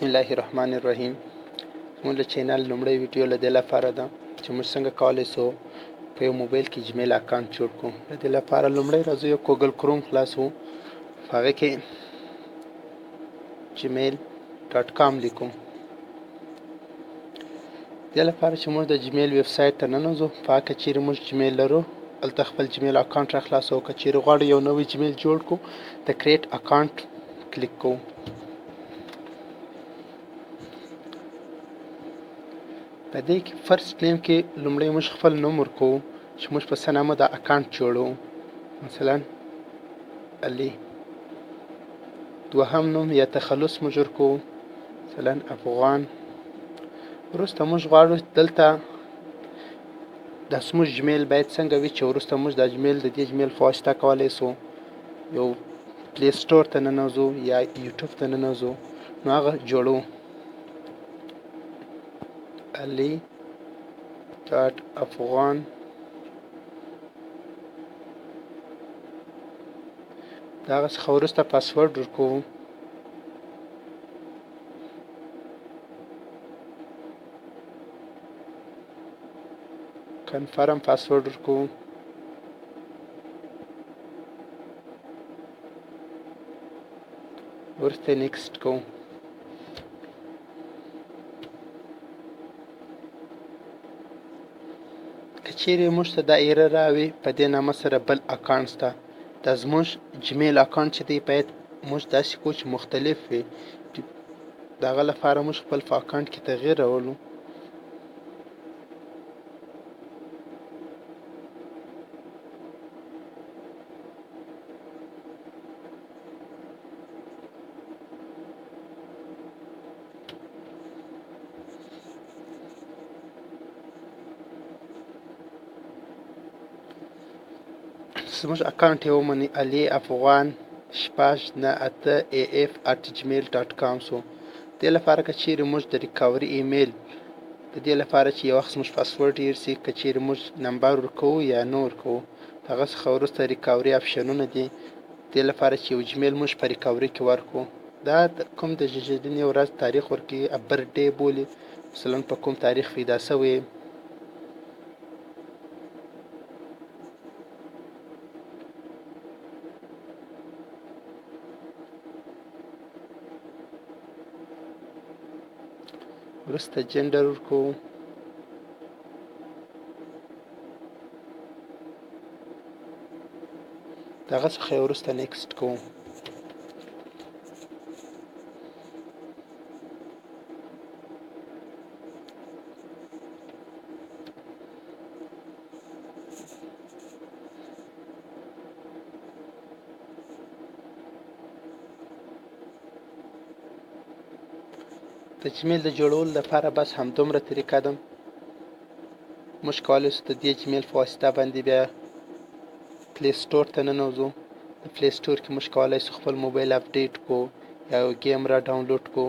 بسم الله الرحمن الرحیم. موږ د چینل لومړی ویډیو له دې لپاره ده چې موږ څنګه کولی شو په یو موبایل کې جمیل اکاونټ جوړ کړو. د دې لپاره لومړی راځو یو ګوګل کروم خلاصو، په هغه کې gmail.com لیکو. دې لپاره چې موږ د جمیل ویب سایټ ته ننوځو، په هغه که چیرې موږ جمیل لرو هلته خپل جمیل اکاونټ را خلاصو. که چیرې غواړو یو نوی جمیل جوړ کړو د کریټ اکاونټ کلیک کوو. په دې کې فرست نیم کې لومړی موږ خپل نوم ورکوو چې موږ په څه نامه دا اکاونټ جوړو، مثلا علي. دوهم نوم یا تخلص موږ ورکوو، مثلا افغان. وروسته موږ غواړو دلته داسې موږ جمیل باید څنګه وي چې وروسته موږ دا جمیل د دې جمیل په واسطه کولی شو یو پلی سټور ته ننوځو یا یوټیوب ته ننوځو، نو هغه جوړو. علي ډاټ افغان د هغه څخه وروسته پاسورډ ورکوو. کنفرم پاسورډ ورکوو. وروسته نیکسټ کوو. که چیرې موږ ته دا ایرر راوي په دې نامه سره بل اکاونټ شته، دا زموږ جمیل اکاونټ چې دی باید موږ داسې کوو چې مختلف وي. د هغه لپاره موږ خپل په اکاونټ کې تغییر راولو. زموږ اکاونټ یې ومني علي افغان 698af@gmail.com شو. دې لپاره که چیرې موږ د ریکاوري ایمیل د دې لپاره چې یو وخت زموږ پاسورډ هیر شي، که چیرې موږ نمبر ورکوو یا نه ورکوو، د هغه څخه وروسته ریکاوري اپشنونه دي. دې لپاره چې یو جمیل موږ په ریکاوري کې ورکوو، دا کوم د زیږیدنې ورځ تاریخ ورکوي، برډې بولي، مثلا په کوم تاریخ پیدا شوی. وروسته جنډر ورکوو. د هغه څخه یې وروسته نیکسټ کوو. د جمیل د جوړولو لپاره بس همدومره طریقه ده. موږ کولی شو د دې جمیل په واسطه باندې بیا پلی سټور ته ننوځو. د پلی سټور کې موږ کولی شو خپل موبایل اپډیټ کو یا یو ګیم را ډاونلوډ کو